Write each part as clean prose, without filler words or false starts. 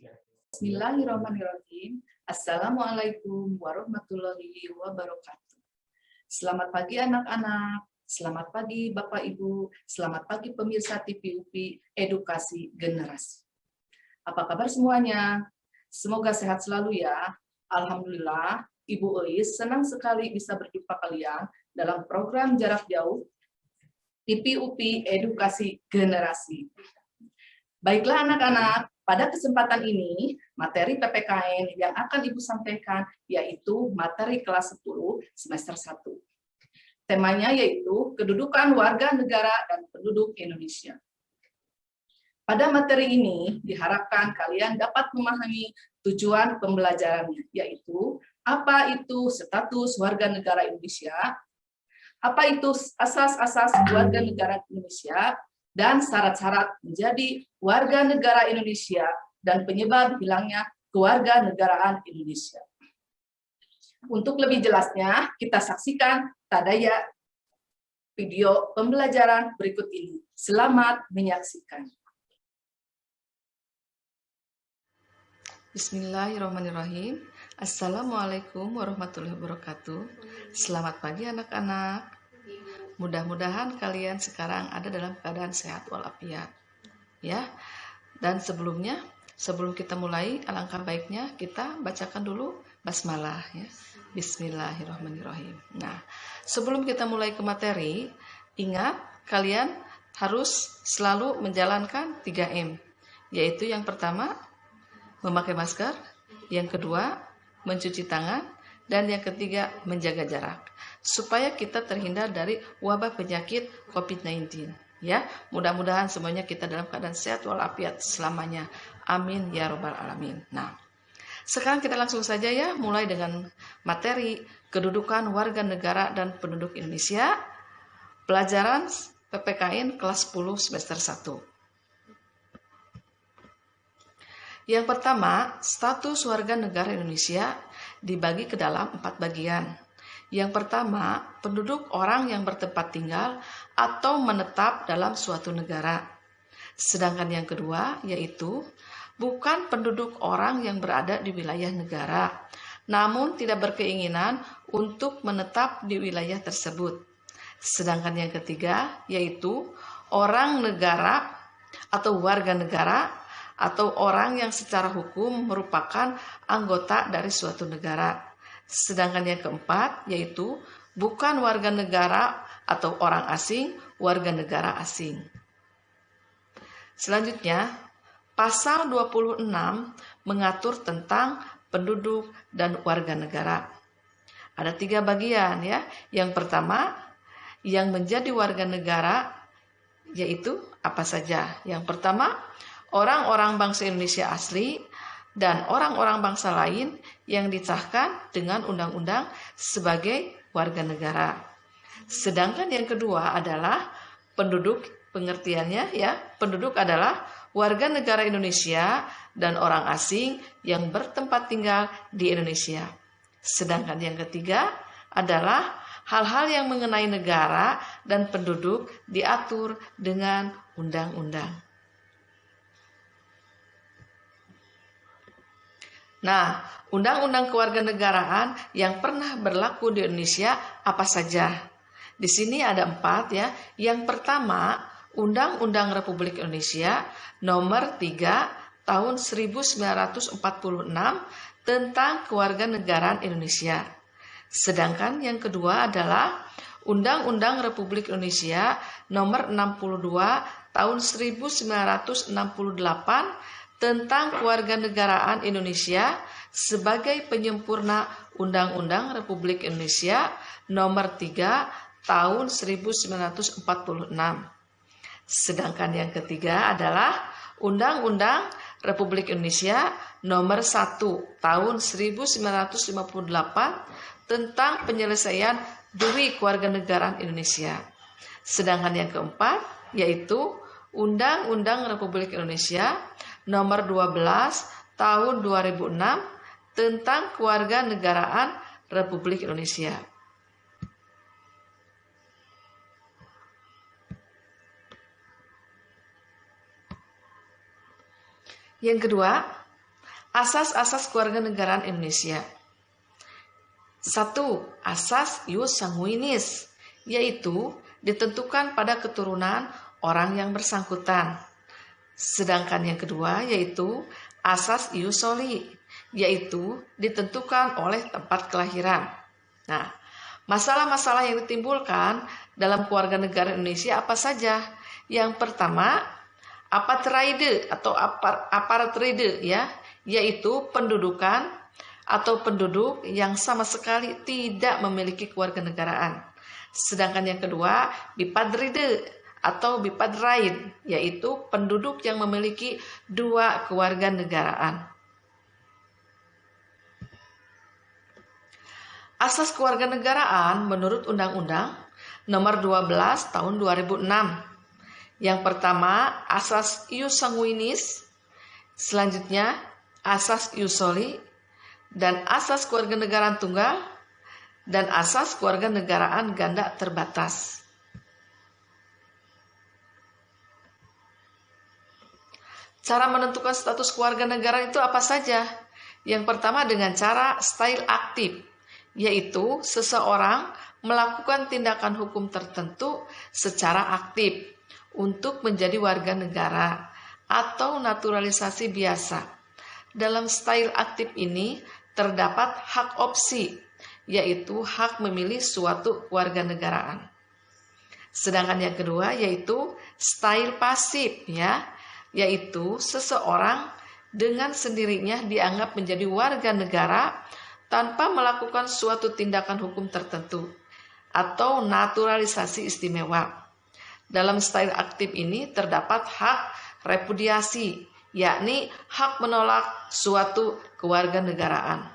Bismillahirrahmanirrahim. Assalamualaikum warahmatullahi wabarakatuh. Selamat pagi anak-anak, selamat pagi Bapak Ibu, selamat pagi pemirsa TV UPI Edukasi Generasi. Apa kabar semuanya? Semoga sehat selalu ya. Alhamdulillah, Ibu Eis senang sekali bisa berjumpa kalian dalam program jarak jauh TV UPI Edukasi Generasi. Baiklah anak-anak, pada kesempatan ini, materi PPKN yang akan Ibu sampaikan yaitu materi kelas 10 semester 1. Temanya yaitu kedudukan warga negara dan penduduk Indonesia. Pada materi ini diharapkan kalian dapat memahami tujuan pembelajarannya, yaitu apa itu status warga negara Indonesia, apa itu asas-asas warga negara Indonesia, dan syarat-syarat menjadi warga negara Indonesia dan penyebab hilangnya kewarganegaraan Indonesia. Untuk lebih jelasnya, kita saksikan tadaya video pembelajaran berikut ini. Selamat menyaksikan. Bismillahirrahmanirrahim. Assalamualaikum warahmatullahi wabarakatuh. Selamat pagi anak-anak. Mudah-mudahan kalian sekarang ada dalam keadaan sehat walafiat, ya. Dan sebelum kita mulai, alangkah baiknya kita bacakan dulu basmalah, ya. Bismillahirrahmanirrahim. Nah, sebelum kita mulai ke materi, ingat kalian harus selalu menjalankan 3M, yaitu yang pertama memakai masker, yang kedua mencuci tangan, dan yang ketiga menjaga jarak, supaya kita terhindar dari wabah penyakit COVID-19. Ya, mudah-mudahan semuanya kita dalam keadaan sehat walafiat selamanya. Amin ya robbal alamin. Nah, sekarang kita langsung saja ya, mulai dengan materi kedudukan warga negara dan penduduk Indonesia, pelajaran PPKN kelas 10 semester 1. Yang pertama, status warga negara Indonesia dibagi ke dalam 4 bagian. Yang pertama, penduduk orang yang bertempat tinggal atau menetap dalam suatu negara. Sedangkan yang kedua, yaitu bukan penduduk orang yang berada di wilayah negara, namun tidak berkeinginan untuk menetap di wilayah tersebut. Sedangkan yang ketiga, yaitu orang negara atau warga negara atau orang yang secara hukum merupakan anggota dari suatu negara. Sedangkan yang keempat yaitu bukan warga negara atau orang asing, warga negara asing. Selanjutnya, pasal 26 mengatur tentang penduduk dan warga negara. Ada 3 bagian ya. Yang pertama, yang menjadi warga negara yaitu apa saja? Yang pertama, orang-orang bangsa Indonesia asli dan orang-orang bangsa lain yang disahkan dengan undang-undang sebagai warga negara. Sedangkan yang kedua adalah penduduk, pengertiannya ya, penduduk adalah warga negara Indonesia dan orang asing yang bertempat tinggal di Indonesia. Sedangkan yang ketiga adalah hal-hal yang mengenai negara dan penduduk diatur dengan undang-undang. Nah, undang-undang kewarganegaraan yang pernah berlaku di Indonesia apa saja? Di sini ada 4 ya. Yang pertama, Undang-Undang Republik Indonesia nomor 3 tahun 1946 tentang kewarganegaraan Indonesia. Sedangkan yang kedua adalah Undang-Undang Republik Indonesia nomor 62 tahun 1968 tentang kewarganegaraan Indonesia sebagai penyempurna Undang-Undang Republik Indonesia nomor 3 tahun 1946. Sedangkan yang ketiga adalah Undang-Undang Republik Indonesia nomor 1 tahun 1958 tentang penyelesaian dui kewarganegaraan Indonesia. Sedangkan yang keempat yaitu Undang-Undang Republik Indonesia nomor 12 tahun 2006 tentang kewarganegaraan Republik Indonesia. Yang kedua, Asas-asas kewarganegaraan Indonesia. 1. Asas ius sanguinis, yaitu ditentukan pada keturunan orang yang bersangkutan. Sedangkan yang kedua yaitu asas ius soli, yaitu ditentukan oleh tempat kelahiran. Nah, masalah-masalah yang ditimbulkan dalam kewarganegaraan Indonesia apa saja? Yang pertama, apartheid atau apartheid ya, yaitu pendudukan atau penduduk yang sama sekali tidak memiliki kewarganegaraan. Sedangkan yang kedua, bipadride atau bipadraid, yaitu penduduk yang memiliki dua kewarganegaraan. Asas kewarganegaraan menurut Undang-Undang Nomor 12 Tahun 2006. Yang pertama, asas ius sanguinis, selanjutnya asas ius soli, dan asas kewarganegaraan tunggal, dan asas kewarganegaraan ganda terbatas. Cara menentukan status kewarganegaraan itu apa saja? Yang pertama dengan cara style aktif, yaitu seseorang melakukan tindakan hukum tertentu secara aktif untuk menjadi warga negara atau naturalisasi biasa. Dalam style aktif ini terdapat hak opsi, yaitu hak memilih suatu kewarganegaraan. Sedangkan yang kedua yaitu style pasif ya, yaitu seseorang dengan sendirinya dianggap menjadi warga negara tanpa melakukan suatu tindakan hukum tertentu atau naturalisasi istimewa. Dalam style aktif ini terdapat hak repudiasi, yakni hak menolak suatu kewarganegaraan.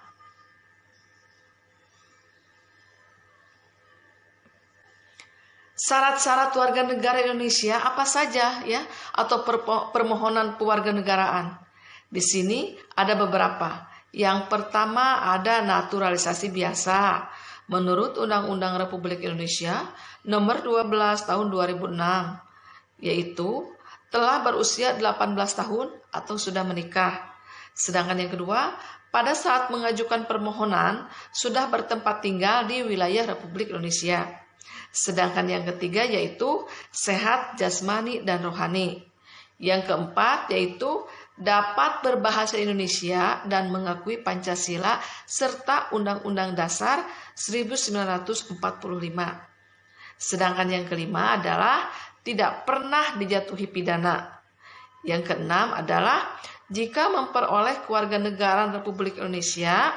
Syarat-syarat warga negara Indonesia apa saja ya, atau permohonan kewarganegaraan? Di sini ada beberapa. Yang pertama ada naturalisasi biasa menurut Undang-Undang Republik Indonesia Nomor 12 Tahun 2006, yaitu telah berusia 18 tahun atau sudah menikah. Sedangkan yang kedua, pada saat mengajukan permohonan sudah bertempat tinggal di wilayah Republik Indonesia. Sedangkan yang ketiga yaitu sehat jasmani dan rohani. Yang keempat yaitu dapat berbahasa Indonesia dan mengakui Pancasila serta Undang-Undang Dasar 1945. Sedangkan yang kelima adalah tidak pernah dijatuhi pidana. Yang keenam adalah jika memperoleh kewarganegaraan Republik Indonesia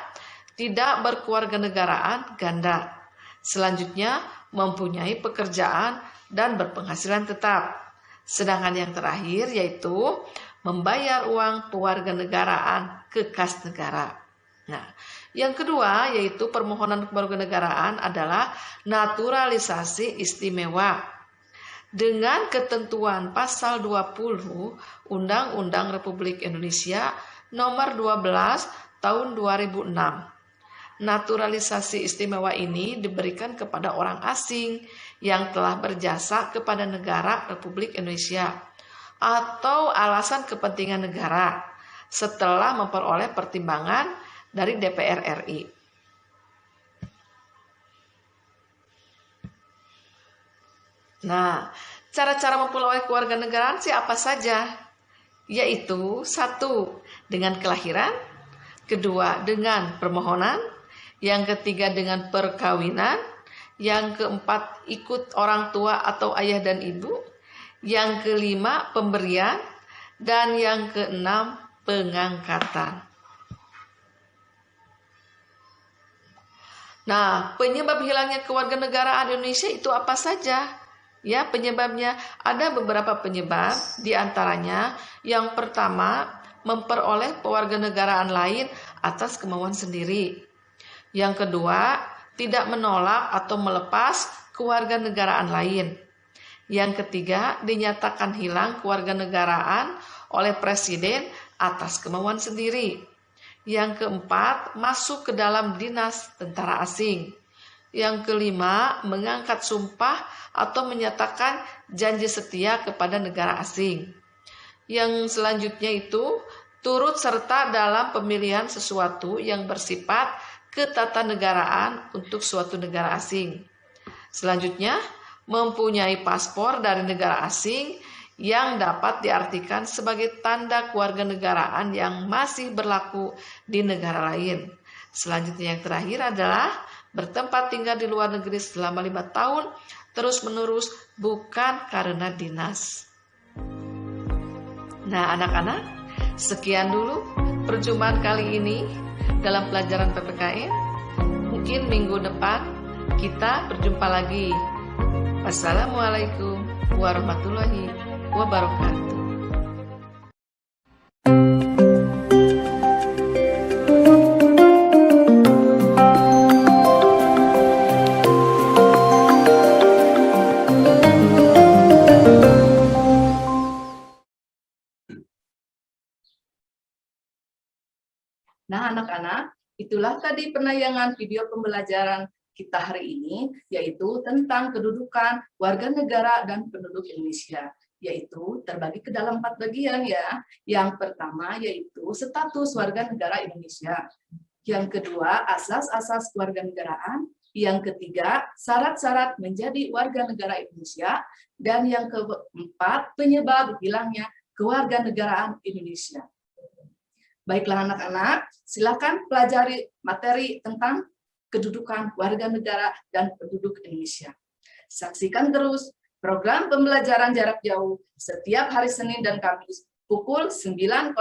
tidak berkewarganegaraan ganda. Selanjutnya mempunyai pekerjaan dan berpenghasilan tetap. Sedangkan yang terakhir yaitu membayar uang kewarganegaraan ke kas negara. Nah, yang kedua yaitu permohonan kewarganegaraan adalah naturalisasi istimewa. Dengan ketentuan pasal 20 Undang-Undang Republik Indonesia Nomor 12 Tahun 2006. Naturalisasi istimewa ini diberikan kepada orang asing yang telah berjasa kepada negara Republik Indonesia atau alasan kepentingan negara setelah memperoleh pertimbangan dari DPR RI. Nah, cara-cara memperoleh kewarganegaraan sih apa saja? Yaitu 1. Dengan kelahiran, kedua dengan permohonan, yang ketiga dengan perkawinan, yang keempat ikut orang tua atau ayah dan ibu, yang kelima pemberian, dan yang keenam pengangkatan. Nah, penyebab hilangnya kewarganegaraan Indonesia itu apa saja? Ya, penyebabnya ada beberapa penyebab, diantaranya yang pertama memperoleh kewarganegaraan lain atas kemauan sendiri. Yang kedua, tidak menolak atau melepas kewarganegaraan lain. Yang ketiga, dinyatakan hilang kewarganegaraan oleh presiden atas kemauan sendiri. Yang keempat, masuk ke dalam dinas tentara asing. Yang kelima, mengangkat sumpah atau menyatakan janji setia kepada negara asing. Yang selanjutnya itu turut serta dalam pemilihan sesuatu yang bersifat ketatanegaraan untuk suatu negara asing. Selanjutnya, mempunyai paspor dari negara asing yang dapat diartikan sebagai tanda kewarganegaraan yang masih berlaku di negara lain. Selanjutnya yang terakhir adalah bertempat tinggal di luar negeri selama 5 tahun terus-menerus bukan karena dinas. Nah anak-anak, sekian dulu perjumpaan kali ini dalam pelajaran PPKN. Mungkin minggu depan kita berjumpa lagi. Wassalamualaikum warahmatullahi wabarakatuh. Nah, anak-anak, itulah tadi penayangan video pembelajaran kita hari ini, yaitu tentang kedudukan warga negara dan penduduk Indonesia, yaitu terbagi ke dalam 4 bagian ya. Yang pertama yaitu status warga negara Indonesia. Yang kedua, asas-asas kewarganegaraan. Yang ketiga, syarat-syarat menjadi warga negara Indonesia. Dan yang keempat, penyebab hilangnya kewarganegaraan Indonesia. Baiklah anak-anak, silakan pelajari materi tentang kedudukan warga negara dan penduduk Indonesia. Saksikan terus program pembelajaran jarak jauh setiap hari Senin dan Kamis pukul 9.00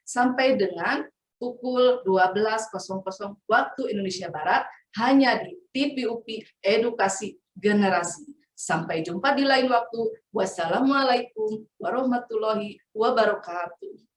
sampai dengan pukul 12.00 waktu Indonesia Barat hanya di TPUP Edukasi Generasi. Sampai jumpa di lain waktu. Wassalamualaikum warahmatullahi wabarakatuh.